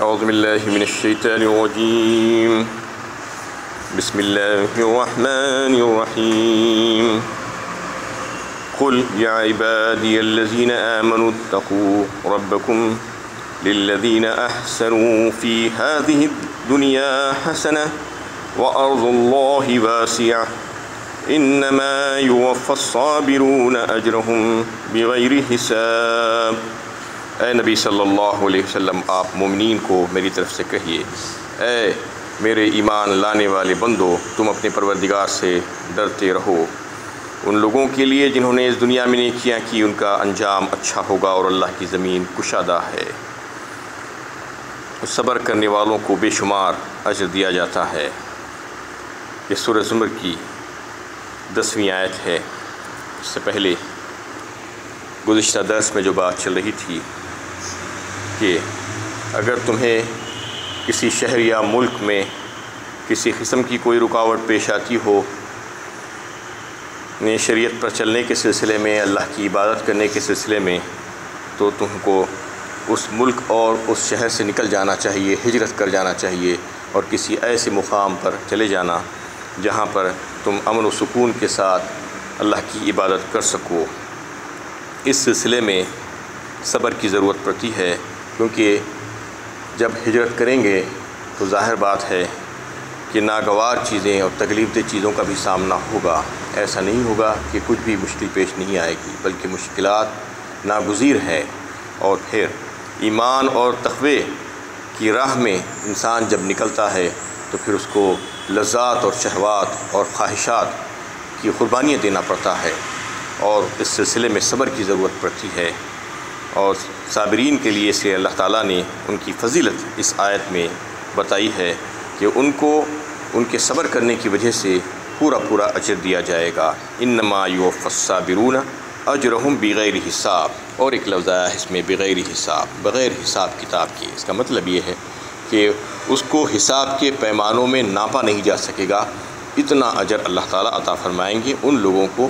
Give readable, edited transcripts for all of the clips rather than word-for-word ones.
اعوذ باللہ من الشیطان الرجیم بسم اللہ الرحمن الرحیم قل یا عبادی الذین آمنوا اتقوا ربکم للذین احسنوا فی هذه الدنیا حسنة وارض اللہ واسعة انما یوفی الصابرون اجرهم بغیر حساب۔ اے نبی صلی اللہ علیہ وسلم، آپ مومنین کو میری طرف سے کہیے، اے میرے ایمان لانے والے بندو، تم اپنے پروردگار سے ڈرتے رہو۔ ان لوگوں کے لیے جنہوں نے اس دنیا میں نیکیاں کی، ان کا انجام اچھا ہوگا اور اللہ کی زمین کشادہ ہے۔ صبر کرنے والوں کو بے شمار اجر دیا جاتا ہے۔ یہ سورہ زمر کی 10ویں آیت ہے۔ اس سے پہلے گزشتہ درس میں جو بات چل رہی تھی کہ اگر تمہیں کسی شہر یا ملک میں کسی قسم کی کوئی رکاوٹ پیش آتی ہو، شریعت پر چلنے کے سلسلے میں، اللہ کی عبادت کرنے کے سلسلے میں، تو تم کو اس ملک اور اس شہر سے نکل جانا چاہیے، ہجرت کر جانا چاہیے اور کسی ایسے مقام پر چلے جانا جہاں پر تم امن و سکون کے ساتھ اللہ کی عبادت کر سکو۔ اس سلسلے میں صبر کی ضرورت پڑتی ہے، کیونکہ جب ہجرت کریں گے تو ظاہر بات ہے کہ ناگوار چیزیں اور تکلیف دہ چیزوں کا بھی سامنا ہوگا۔ ایسا نہیں ہوگا کہ کچھ بھی مشکل پیش نہیں آئے گی، بلکہ مشکلات ناگزیر ہے۔ اور پھر ایمان اور تقوی کی راہ میں انسان جب نکلتا ہے تو پھر اس کو لذات اور شہوات اور خواہشات کی قربانیاں دینا پڑتا ہے، اور اس سلسلے میں صبر کی ضرورت پڑتی ہے۔ اور صابرین کے لیے سے اللہ تعالیٰ نے ان کی فضیلت اس آیت میں بتائی ہے کہ ان کو ان کے صبر کرنے کی وجہ سے پورا اجر دیا جائے گا۔ انما یوفی الصابرون اجرہم بغیر حساب، اور ایک لفظ آیا ہے اس میں بغیر حساب، بغیر حساب کتاب کی۔ اس کا مطلب یہ ہے کہ اس کو حساب کے پیمانوں میں ناپا نہیں جا سکے گا، اتنا اجر اللہ تعالیٰ عطا فرمائیں گے ان لوگوں کو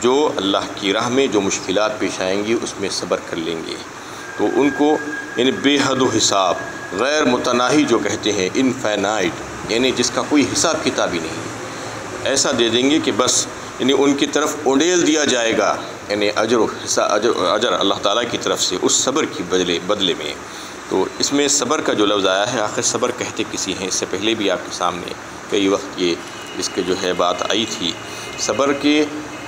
جو اللہ کی راہ میں جو مشکلات پیش آئیں گی اس میں صبر کر لیں گے۔ تو ان کو یعنی بے حد و حساب، غیر متناہی جو کہتے ہیں، انفینائٹ، یعنی جس کا کوئی حساب کتاب ہی نہیں، ایسا دے دیں گے کہ بس یعنی ان کی طرف اونڈیل دیا جائے گا، یعنی اجر اللہ تعالیٰ کی طرف سے اس صبر کی بدلے میں۔ تو اس میں صبر کا جو لفظ آیا ہے، آخر صبر کہتے کسی ہیں؟ اس سے پہلے بھی آپ کے سامنے کئی وقت یہ اس کے جو ہے بات آئی تھی۔ صبر کے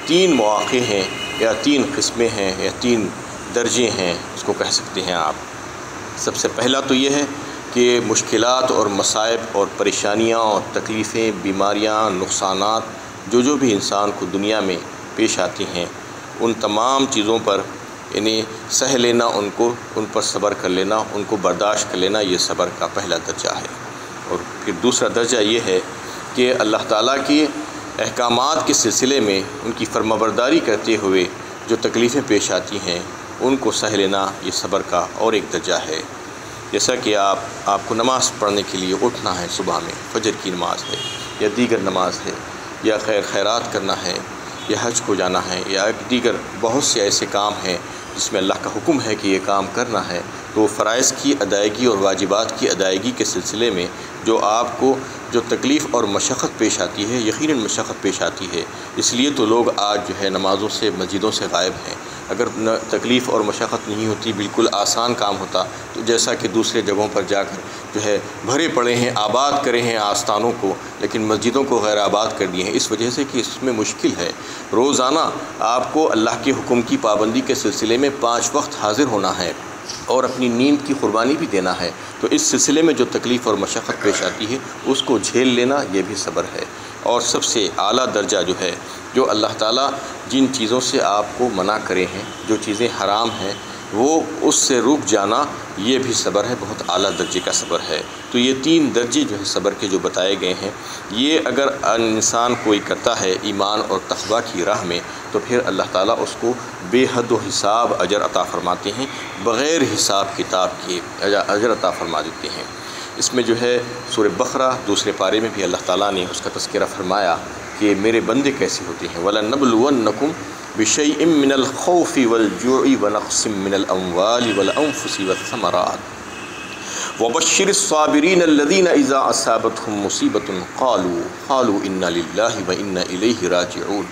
3 مواقع ہیں یا 3 قسمیں ہیں یا 3 درجے ہیں، اس کو کہہ سکتے ہیں آپ۔ سب سے پہلا تو یہ ہے کہ مشکلات اور مصائب اور پریشانیاں اور تکلیفیں، بیماریاں، نقصانات جو بھی انسان کو دنیا میں پیش آتی ہیں، ان تمام چیزوں پر یعنی سہ لینا، ان پر صبر کر لینا، ان کو برداشت کر لینا، یہ صبر کا پہلا درجہ ہے۔ اور پھر دوسرا درجہ یہ ہے کہ اللہ تعالیٰ کی احکامات کے سلسلے میں ان کی فرمانبرداری کرتے ہوئے جو تکلیفیں پیش آتی ہیں ان کو سہ لینا، یہ صبر کا اور ایک درجہ ہے۔ جیسا کہ آپ کو نماز پڑھنے کے لیے اٹھنا ہے، صبح میں فجر کی نماز ہے یا دیگر نماز ہے، یا خیرات کرنا ہے، یا حج کو جانا ہے، یا دیگر بہت سے ایسے کام ہیں جس میں اللہ کا حکم ہے کہ یہ کام کرنا ہے، تو فرائض کی ادائیگی اور واجبات کی ادائیگی کے سلسلے میں جو آپ کو جو تکلیف اور مشقت پیش آتی ہے، یقیناً مشقت پیش آتی ہے۔ اس لیے تو لوگ آج جو ہے نمازوں سے، مسجدوں سے غائب ہیں۔ اگر تکلیف اور مشقت نہیں ہوتی، بالکل آسان کام ہوتا، تو جیسا کہ دوسرے جگہوں پر جا کر جو ہے بھرے پڑے ہیں، آباد کرے ہیں آستانوں کو، لیکن مسجدوں کو غیر آباد کر دیے ہیں، اس وجہ سے کہ اس میں مشکل ہے۔ روزانہ آپ کو اللہ کے حکم کی پابندی کے سلسلے میں 5 وقت حاضر ہونا ہے اور اپنی نیند کی قربانی بھی دینا ہے، تو اس سلسلے میں جو تکلیف اور مشقت پیش آتی ہے اس کو جھیل لینا، یہ بھی صبر ہے۔ اور سب سے اعلیٰ درجہ جو ہے، جو اللہ تعالیٰ جن چیزوں سے آپ کو منع کرے ہیں، جو چیزیں حرام ہیں، وہ اس سے رک جانا، یہ بھی صبر ہے، بہت اعلیٰ درجے کا صبر ہے۔ تو یہ 3 درجے جو ہے صبر کے جو بتائے گئے ہیں، یہ اگر انسان کوئی کرتا ہے ایمان اور تقویٰ کی راہ میں، تو پھر اللہ تعالیٰ اس کو بے حد و حساب اجر عطا فرماتے ہیں، بغیر حساب کتاب کے اجر عطا فرما دیتے ہیں۔ اس میں جو ہے سورہ بقرہ دوسرے پارے میں بھی اللہ تعالیٰ نے اس کا تذکرہ فرمایا کہ میرے بندے کیسے ہوتے ہیں۔ وَلَنَبْلُوَنَّكُمْ بِشَيْءٍ مِّنَ الْخَوْفِ وَالْجُوعِ وَنَقْصٍ مِّنَ الْأَمْوَالِ وَالْأَنفُسِ وَالثَّمَرَاتِ وبشر الصابرین الذین اذا اصابتهم مصیبۃ قالوا انا للہ وانا الیہ راجعون۔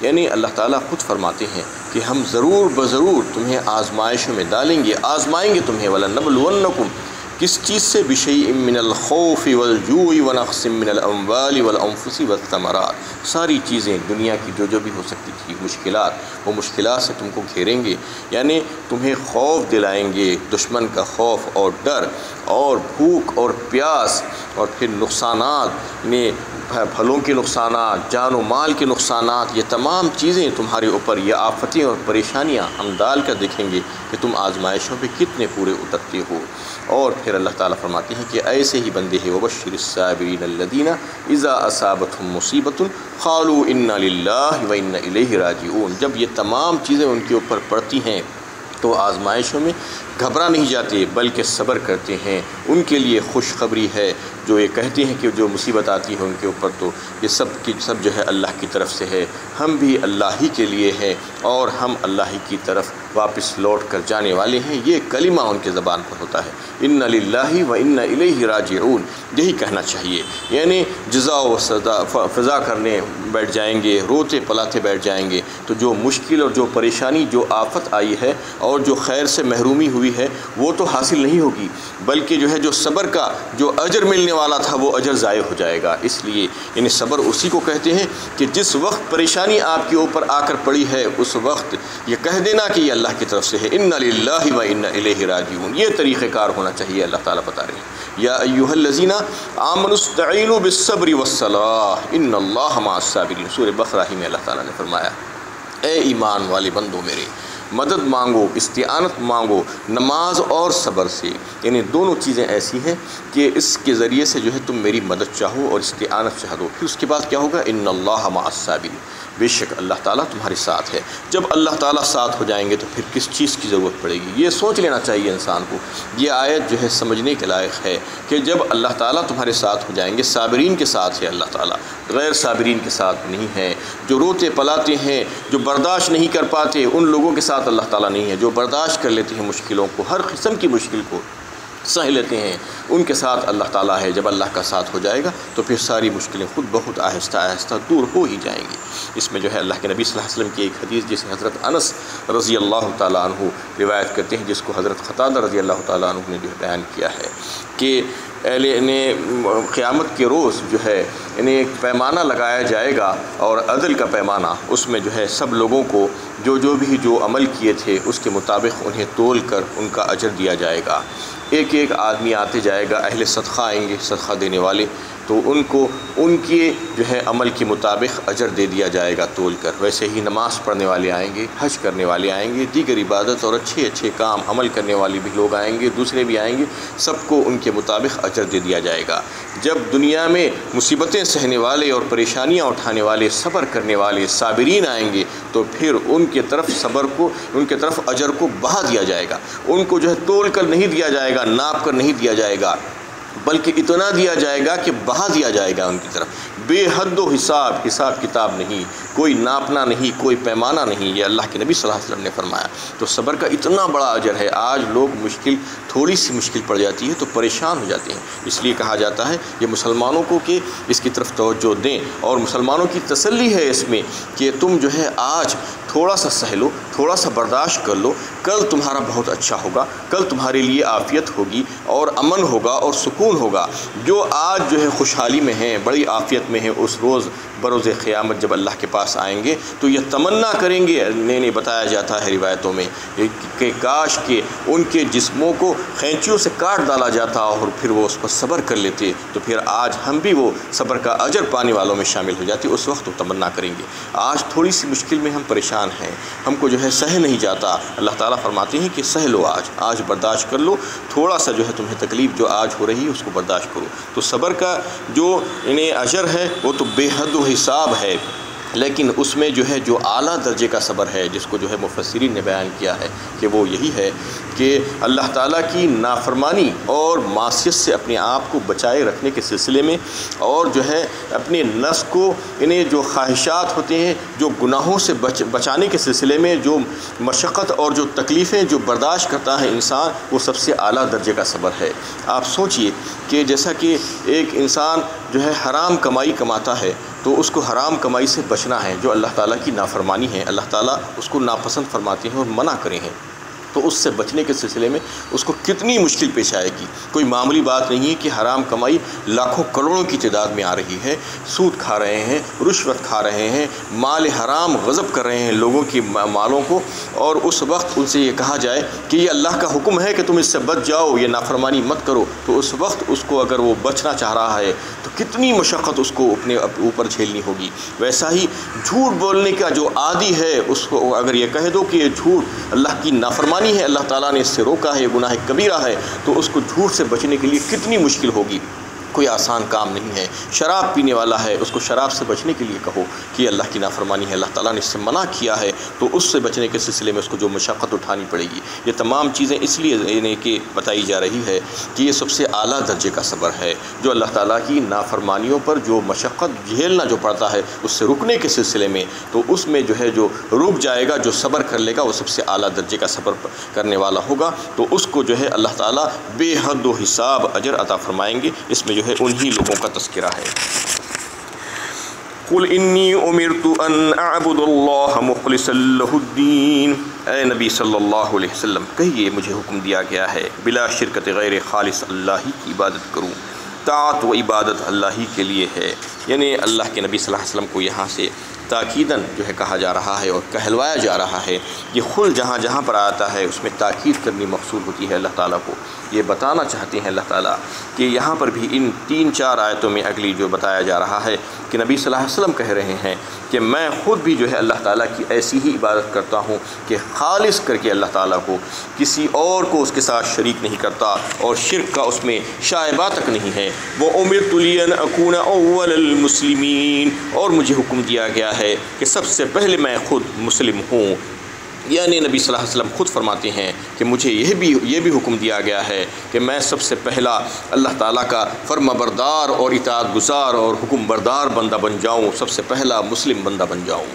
یعنی اللہ تعالیٰ خود فرماتے ہیں کہ ہم ضرور بضرور تمہیں آزمائشوں میں ڈالیں گے، آزمائیں گے تمہیں، وَلَنَبْلُوَنَّكُمْ، کس چیز سے، بِشَيْءٍ مِّنَ الْخَوْفِ وَالْجُوعِ وَنَقْصٍ مِّنَ الْأَمْوَالِ وَالْأَنفُسِ وَالثَّمَرَاتِ، ساری چیزیں دنیا کی جو بھی ہو سکتی تھی مشکلات، وہ مشکلات سے تم کو گھیریں گے، یعنی تمہیں خوف دلائیں گے، دشمن کا خوف اور ڈر اور بھوک اور پیاس، اور پھر نقصانات میں پھلوں کے نقصانات، جان و مال کے نقصانات، یہ تمام چیزیں تمہارے اوپر، یہ آفتیں اور پریشانیاں ہم ڈال کر دیکھیں گے کہ تم آزمائشوں پہ کتنے پورے اترتے ہو۔ اور پھر اللہ تعالیٰ فرماتے ہیں کہ ایسے ہی بندے ہیں، وَبَشِّرِ الصَّابِرِينَ الَّذِينَ إِذَا أَصَابَتْهُم مُّصِيبَةٌ قَالُوا إِنَّا لِلَّهِ وَإِنَّا إِلَيْهِ راجعون۔ جب یہ تمام چیزیں ان کے اوپر پڑتی ہیں تو آزمائشوں میں گھبرا نہیں جاتے بلکہ صبر کرتے ہیں۔ ان کے لیے خوشخبری ہے جو یہ کہتے ہیں کہ جو مصیبت آتی ہے ان کے اوپر تو یہ سب کی سب جو ہے اللہ کی طرف سے ہے، ہم بھی اللہ ہی کے لیے ہیں اور ہم اللہ ہی کی طرف واپس لوٹ کر جانے والے ہیں۔ یہ کلمہ ان کے زبان پر ہوتا ہے، اِنَّ لِلَّهِ وَإِنَّ إِلَيْهِ راجعون، یہی کہنا چاہیے۔ یعنی جزا و فضا کرنے بیٹھ جائیں گے، روتے پلاتے بیٹھ جائیں گے تو جو مشکل اور جو پریشانی، جو آفت آئی ہے اور جو خیر سے محرومی ہوئی ہے وہ تو حاصل نہیں ہوگی، بلکہ جو ہے جو صبر کا جو اجر ملنے والا تھا وہ اجر ضائع ہو جائے گا۔ اس لیے یعنی صبر اسی کو کہتے ہیں کہ جس وقت پریشانی آپ کے اوپر آ کر پڑی ہے اس وقت یہ کہہ دینا کہ یہ اللہ کی طرف سے ہے، اِنَّ لِلَّهِ وَإِنَّا إِلَيْهِ راجعون۔ یہ طریقہ کار ہونا چاہیے، اللہ تعالیٰ بتا رہے ہیں، یا ایھا الذین آمنوا استعینوا بالصبر والصلاۃ ان اللہ مع الصابرین۔ سورہ بقرہ ہی میں اللہ تعالیٰ نے فرمایا، اے ایمان والے بندو میرے، مدد مانگو، استعانت مانگو نماز اور صبر سے، یعنی دونوں چیزیں ایسی ہیں کہ اس کے ذریعے سے جو ہے تم میری مدد چاہو اور استعانت چاہو۔ پھر اس کے بعد کیا ہوگا، ان اللہ مع الصابرین، بے شک اللہ تعالیٰ تمہارے ساتھ ہے۔ جب اللہ تعالیٰ ساتھ ہو جائیں گے تو پھر کس چیز کی ضرورت پڑے گی، یہ سوچ لینا چاہیے انسان کو۔ یہ آیت جو ہے سمجھنے کے لائق ہے کہ جب اللہ تعالیٰ تمہارے ساتھ ہو جائیں گے، صابرین کے ساتھ ہے اللہ تعالیٰ، غیر صابرین کے ساتھ نہیں ہے۔ جو روتے پلاتے ہیں، جو برداشت نہیں کر پاتے، ان لوگوں کے ساتھ اللہ تعالیٰ نہیں ہے۔ جو برداشت کر لیتے ہیں مشکلوں کو، ہر قسم کی مشکل کو سہ لیتے ہیں، ان کے ساتھ اللہ تعالیٰ ہے۔ جب اللہ کا ساتھ ہو جائے گا تو پھر ساری مشکلیں خود بہت آہستہ آہستہ دور ہو ہی جائیں گی۔ اس میں جو ہے اللہ کے نبی صلی اللہ علیہ وسلم کی ایک حدیث جسے حضرت انس رضی اللہ تعالیٰ عنہ روایت کرتے ہیں، جس کو حضرت قتادہ رضی اللہ تعالیٰ عنہ نے جو بیان کیا ہے کہ قیامت کے روز جو ہے انہیں ایک پیمانہ لگایا جائے گا، اور عدل کا پیمانہ، اس میں جو ہے سب لوگوں کو جو عمل کیے تھے اس کے مطابق انہیں تول کر ان کا اجر دیا جائے گا۔ ایک ایک آدمی آتے جائے گا، اہل صدقہ آئیں گے، صدقہ دینے والے، تو ان کو ان کے جو ہے عمل کے مطابق اجر دے دیا جائے گا تول کر۔ ویسے ہی نماز پڑھنے والے آئیں گے، حج کرنے والے آئیں گے، دیگر عبادت اور اچھے اچھے کام عمل کرنے والے بھی لوگ آئیں گے، دوسرے بھی آئیں گے، سب کو ان کے مطابق اجر دے دیا جائے گا۔ جب دنیا میں مصیبتیں سہنے والے اور پریشانیاں اٹھانے والے، صبر کرنے والے صابرین آئیں گے تو پھر ان کے طرف صبر کو، ان کے طرف اجر کو بہا دیا جائے گا۔ ان کو جو ہے تول کر نہیں دیا جائے گا، ناپ کر نہیں دیا جائے گا، بلکہ اتنا دیا جائے گا کہ بہا دیا جائے گا ان کی طرف، بے حد و حساب کتاب نہیں، کوئی ناپنا نہیں، کوئی پیمانہ نہیں۔ یہ اللہ کے نبی صلی اللہ علیہ وسلم نے فرمایا۔ تو صبر کا اتنا بڑا اجر ہے۔ آج لوگ تھوڑی سی مشکل پڑ جاتی ہے تو پریشان ہو جاتے ہیں، اس لیے کہا جاتا ہے یہ مسلمانوں کو کہ اس کی طرف توجہ دیں، اور مسلمانوں کی تسلی ہے اس میں کہ تم جو ہے آج تھوڑا سا سہ لو، تھوڑا سا برداشت کر لو، کل تمہارا بہت اچھا ہوگا، کل تمہارے لیے عافیت ہوگی اور امن ہوگا اور سکون ہوگا۔ جو آج جو ہے خوشحالی میں ہیں، بڑی عافیت میں ہیں، اس روز بروز قیامت جب اللہ کے پاس آئیں گے تو یہ تمنا کریں گے، نہیں بتایا جاتا ہے روایتوں میں کہ کاش کہ ان کے جسموں کو خینچیوں سے کاٹ ڈالا جاتا اور پھر وہ اس پر صبر کر لیتے، تو پھر آج ہم بھی وہ صبر کا اجر پانے والوں میں شامل ہو جاتے۔ اس وقت وہ تمنا کریں گے۔ آج تھوڑی سی مشکل میں ہم پریشان ہیں، ہم کو جو ہے سہ نہیں جاتا، اللہ تعالیٰ فرماتے ہیں کہ سہ لو، آج برداشت کر لو، تھوڑا سا جو ہے تمہیں تکلیف جو آج ہو رہی ہے اس کو برداشت کرو۔ تو صبر کا جو انہیں اجر ہے وہ تو بے حد و حساب ہے، لیکن اس میں جو ہے جو اعلیٰ درجے کا صبر ہے، جس کو جو ہے مفسرین نے بیان کیا ہے کہ وہ یہی ہے کہ اللہ تعالیٰ کی نافرمانی اور معصیت سے اپنے آپ کو بچائے رکھنے کے سلسلے میں، اور جو ہے اپنے نفس کو انہیں جو خواہشات ہوتے ہیں، جو گناہوں سے بچانے کے سلسلے میں جو مشقت اور جو تکلیفیں جو برداشت کرتا ہے انسان، وہ سب سے اعلیٰ درجے کا صبر ہے۔ آپ سوچئے کہ جیسا کہ ایک انسان جو ہے حرام کمائی کماتا ہے تو اس کو حرام کمائی سے بچنا ہے، جو اللہ تعالیٰ کی نافرمانی ہے، اللہ تعالیٰ اس کو ناپسند فرماتے ہیں اور منع کرے ہیں، تو اس سے بچنے کے سلسلے میں اس کو کتنی مشکل پیش آئے گی۔ کوئی معمولی بات نہیں ہے کہ حرام کمائی لاکھوں کروڑوں کی تعداد میں آ رہی ہے، سود کھا رہے ہیں، رشوت کھا رہے ہیں، مال حرام غصب کر رہے ہیں لوگوں کی مالوں کو، اور اس وقت ان سے یہ کہا جائے کہ یہ اللہ کا حکم ہے کہ تم اس سے بچ جاؤ، یہ نافرمانی مت کرو، تو اس وقت اس کو اگر وہ بچنا چاہ رہا ہے تو کتنی مشقت اس کو اپنے اوپر جھیلنی ہوگی۔ ویسا ہی جھوٹ بولنے کا جو عادی ہے، اس کو اگر یہ کہہ دو کہ یہ جھوٹ اللہ کی نافرمانی ہے، اللہ تعالیٰ نے اس سے روکا ہے، گناہ کبیرہ ہے، تو اس کو جھوٹ سے بچنے کے لیے کتنی مشکل ہوگی۔ کوئی آسان کام نہیں ہے۔ شراب پینے والا ہے، اس کو شراب سے بچنے کے لیے کہو کہ اللہ کی نافرمانی ہے، اللہ تعالیٰ نے اس سے منع کیا ہے، تو اس سے بچنے کے سلسلے میں اس کو جو مشقت اٹھانی پڑے گی۔ یہ تمام چیزیں اس لیے کہ بتائی جا رہی ہے کہ یہ سب سے اعلیٰ درجے کا صبر ہے، جو اللہ تعالیٰ کی نافرمانیوں پر جو مشقت جھیلنا جو پڑتا ہے اس سے رکنے کے سلسلے میں، تو اس میں جو ہے جو رک جائے گا، جو صبر کر لے گا، وہ سب سے اعلیٰ درجے کا صبر کرنے والا ہوگا، تو اس کو جو ہے اللہ تعالیٰ بے حد و حساب اجر عطا فرمائیں گے۔ اس میں جو ہے انہی لوگوں کا تذکرہ ہے۔ قل انی امرت ان اعبد اللہ مخلصا لہ الدین، اے نبی صلی اللہ علیہ وسلم کہیے مجھے حکم دیا گیا ہے بلا شرکت غیر خالص اللہ ہی کی عبادت کروں، طاعت و عبادت اللہ ہی کے لیے ہے۔ یعنی اللہ کے نبی صلی اللہ علیہ وسلم کو یہاں سے تاکیداً جو ہے کہا جا رہا ہے اور کہلوایا جا رہا ہے۔ یہ خل جہاں جہاں پر آتا ہے اس میں تاکید کرنی مقصود ہوتی ہے۔ اللہ تعالیٰ کو یہ بتانا چاہتے ہیں اللہ تعالیٰ کہ یہاں پر بھی ان 3-4 آیتوں میں اگلی جو بتایا جا رہا ہے کہ نبی صلی اللہ علیہ وسلم کہہ رہے ہیں کہ میں خود بھی جو ہے اللہ تعالیٰ کی ایسی ہی عبادت کرتا ہوں کہ خالص کر کے اللہ تعالیٰ کو، کسی اور کو اس کے ساتھ شریک نہیں کرتا، اور شرک کا اس میں شائبہ تک نہیں ہے۔ وَأُمِرْتُ لِأَنْ أَكُونَ أَوَّلَ الْمُسْلِمِينَ، اور مجھے حکم دیا گیا ہے کہ سب سے پہلے میں خود مسلم ہوں۔ یعنی نبی صلی اللہ علیہ وسلم خود فرماتے ہیں کہ مجھے یہ بھی حکم دیا گیا ہے کہ میں سب سے پہلا اللہ تعالیٰ کا فرما بردار اور اطاعت گزار اور حکم بردار بندہ بن جاؤں، سب سے پہلا مسلم بندہ بن جاؤں۔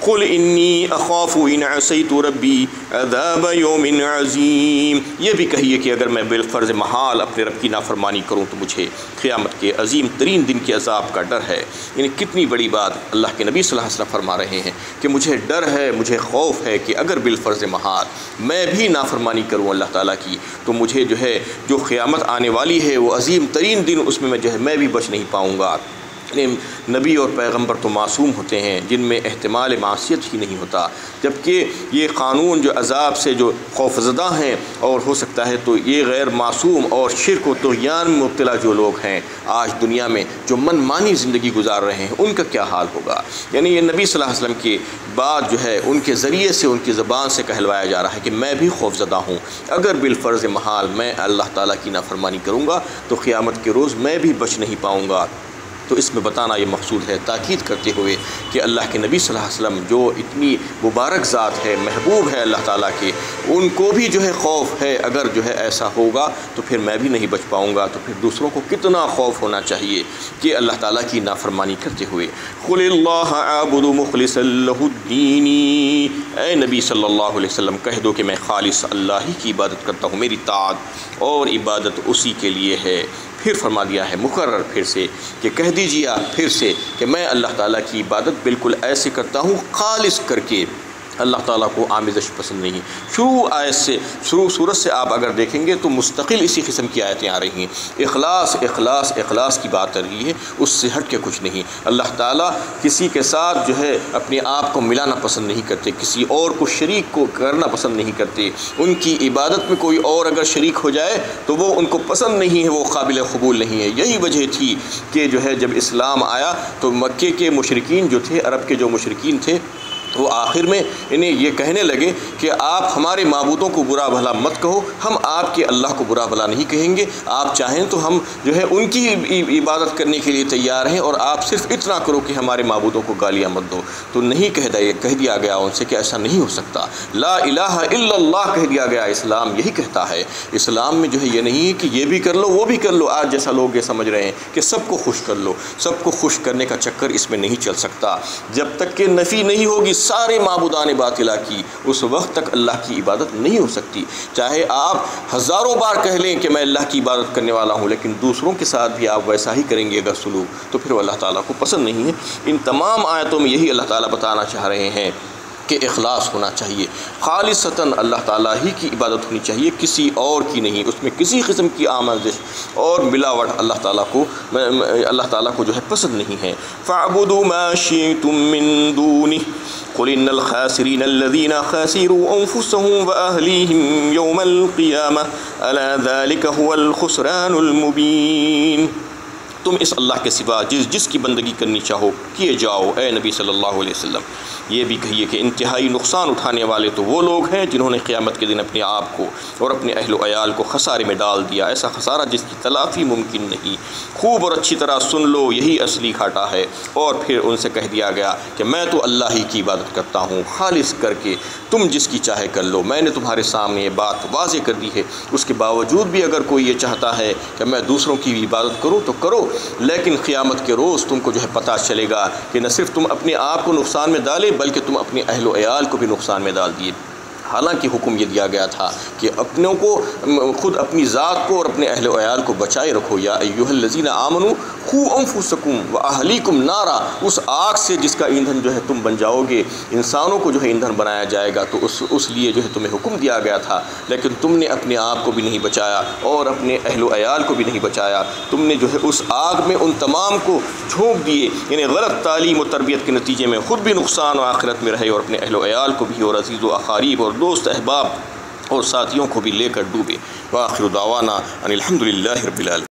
قل انی اخاف ان عصیت ربی عذاب یوم عظیم، یہ بھی کہیے کہ اگر میں بالفرض محال اپنے رب کی نافرمانی کروں تو مجھے قیامت کے عظیم ترین دن کے عذاب کا ڈر ہے۔ یعنی کتنی بڑی بات اللہ کے نبی صلی اللہ علیہ وسلم فرما رہے ہیں کہ مجھے ڈر ہے، مجھے خوف ہے کہ اگر بالفرض محال میں بھی نافرمانی کروں اللہ تعالیٰ کی تو مجھے جو ہے جو قیامت آنے والی ہے وہ عظیم ترین دن، اس میں جو ہے میں بھی بچ نہیں پاؤں گا۔ نبی اور پیغمبر تو معصوم ہوتے ہیں جن میں احتمال معصیت ہی نہیں ہوتا، جبکہ یہ قانون جو عذاب سے جو خوفزدہ ہیں، اور ہو سکتا ہے تو یہ غیر معصوم اور شرک و طغیان میں مبتلا جو لوگ ہیں آج دنیا میں، جو من مانی زندگی گزار رہے ہیں، ان کا کیا حال ہوگا۔ یعنی یہ نبی صلی اللہ علیہ وسلم کی بات جو ہے ان کے ذریعے سے، ان کی زبان سے کہلوایا جا رہا ہے کہ میں بھی خوفزدہ ہوں، اگر بالفرض محال میں اللہ تعالیٰ کی نافرمانی کروں گا تو قیامت کے روز میں بھی بچ نہیں پاؤں گا۔ تو اس میں بتانا یہ مقصود ہے، تاکید کرتے ہوئے کہ اللہ کے نبی صلی اللہ علیہ وسلم جو اتنی مبارک ذات ہے، محبوب ہے اللہ تعالیٰ کے، ان کو بھی جو ہے خوف ہے اگر جو ہے ایسا ہوگا تو پھر میں بھی نہیں بچ پاؤں گا، تو پھر دوسروں کو کتنا خوف ہونا چاہیے کہ اللہ تعالیٰ کی نافرمانی کرتے ہوئے۔ قل اللہ اعبد مخلصا لہ الدین، اے نبی صلی اللہ علیہ وسلم کہہ دو کہ میں خالص اللہ ہی کی عبادت کرتا ہوں، میری طاعت اور عبادت اسی کے لیے ہے۔ پھر فرما دیا ہے مقرر پھر سے کہ کہہ دیجیے آپ پھر سے کہ میں اللہ تعالیٰ کی عبادت بالکل ایسے کرتا ہوں خالص کر کے، اللہ تعالیٰ کو آمیزش پسند نہیں۔ شروع صورت سے آپ اگر دیکھیں گے تو مستقل اسی قسم کی آیتیں آ رہی ہیں، اخلاص اخلاص اخلاص کی بات آ رہی ہے، اس سے ہٹ کے کچھ نہیں۔ اللہ تعالیٰ کسی کے ساتھ جو ہے اپنے آپ کو ملانا پسند نہیں کرتے، کسی اور کو شریک کو کرنا پسند نہیں کرتے، ان کی عبادت میں کوئی اور اگر شریک ہو جائے تو وہ ان کو پسند نہیں ہے، وہ قابل قبول نہیں ہے۔ یہی وجہ تھی کہ جو ہے جب اسلام آیا تو مکے کے مشرکین جو تھے، عرب کے جو مشرکین تھے، وہ آخر میں انہیں یہ کہنے لگے کہ آپ ہمارے معبودوں کو برا بھلا مت کہو، ہم آپ کے اللہ کو برا بھلا نہیں کہیں گے، آپ چاہیں تو ہم جو ہے ان کی عبادت کرنے کے لیے تیار ہیں، اور آپ صرف اتنا کرو کہ ہمارے معبودوں کو گالیاں مت دو۔ تو نہیں کہہ دیا گیا ان سے کہ ایسا نہیں ہو سکتا، لا الہ الا اللہ کہہ دیا گیا۔ اسلام یہی کہتا ہے، اسلام میں جو ہے یہ نہیں ہے کہ یہ بھی کر لو وہ بھی کر لو، آج جیسا لوگ یہ سمجھ رہے ہیں کہ سب کو خوش کر لو، سب کو خوش کرنے کا چکر اس میں نہیں چل سکتا۔ جب تک کہ نفی نہیں ہوگی سارے معبودان باطلہ کی، اس وقت تک اللہ کی عبادت نہیں ہو سکتی۔ چاہے آپ ہزاروں بار کہہ لیں کہ میں اللہ کی عبادت کرنے والا ہوں، لیکن دوسروں کے ساتھ بھی آپ ویسا ہی کریں گے اگر سلوک، تو پھر وہ اللہ تعالیٰ کو پسند نہیں ہے۔ ان تمام آیتوں میں یہی اللہ تعالیٰ بتانا چاہ رہے ہیں کہ اخلاص ہونا چاہیے، خالصتاً اللہ تعالیٰ ہی کی عبادت ہونی چاہیے، کسی اور کی نہیں، اس میں کسی قسم کی آمیزش اور ملاوٹ اللہ تعالیٰ کو جو ہے پسند نہیں ہے۔ فَاعْبُدُوا مَا شِئْتُم مِّن دُونِهِ قُلْ إِنَّ الْخَاسِرِينَ الَّذِينَ خَسِرُوا أَنفُسَهُمْ وَأَهْلِيهِمْ يَوْمَ الْقِيَامَةِ أَلَا ذَلِكَ هُوَ الْخُسْرَانُ الْمُبِينُ۔ تم اس اللہ کے سوا جس کی بندگی کرنی چاہو کیے جاؤ، اے نبی صلی اللہ علیہ وسلم۔ یہ بھی کہیے کہ انتہائی نقصان اٹھانے والے تو وہ لوگ ہیں جنہوں نے قیامت کے دن اپنے آپ کو اور اپنے اہل و عیال کو خسارے میں ڈال دیا، ایسا خسارہ جس کی تلافی ممکن نہیں۔ خوب اور اچھی طرح سن لو، یہی اصلی گھاٹا ہے۔ اور پھر ان سے کہہ دیا گیا کہ میں تو اللہ ہی کی عبادت کرتا ہوں، خالص کر کے تم جس کی چاہے کر لو۔ میں نے تمہارے سامنے یہ بات واضح کر دی ہے، اس کے باوجود بھی اگر کوئی یہ چاہتا ہے کہ میں دوسروں کی بھی عبادت کروں تو کرو، لیکن قیامت کے روز تم کو جو ہے پتہ چلے گا کہ نہ صرف تم اپنے آپ کو نقصان میں ڈالے بلکہ تم اپنے اہل و عیال کو بھی نقصان میں ڈال دیے۔ حالانکہ حکم یہ دیا گیا تھا کہ اپنوں کو، خود اپنی ذات کو اور اپنے اہل و عیال کو بچائے رکھو۔ یا ایھا الذین آمنوا قوا انفسکم واہلیکم نارا، اس آگ سے جس کا ایندھن جو ہے تم بن جاؤ گے، انسانوں کو جو ہے ایندھن بنایا جائے گا، تو اس لیے جو ہے تمہیں حکم دیا گیا تھا، لیکن تم نے اپنے آپ کو بھی نہیں بچایا اور اپنے اہل و عیال کو بھی نہیں بچایا۔ تم نے جو ہے اس آگ میں ان تمام کو جھونک دیے، یعنی غلط تعلیم و تربیت کے نتیجے میں خود بھی نقصان و آخرت میں رہے، اور اپنے اہل و عیال کو بھی، اور عزیز و اقارب اور دوست احباب اور ساتھیوں کو بھی لے کر ڈوبے۔ وآخر دعوانا ان الحمد للہ رب العالمین۔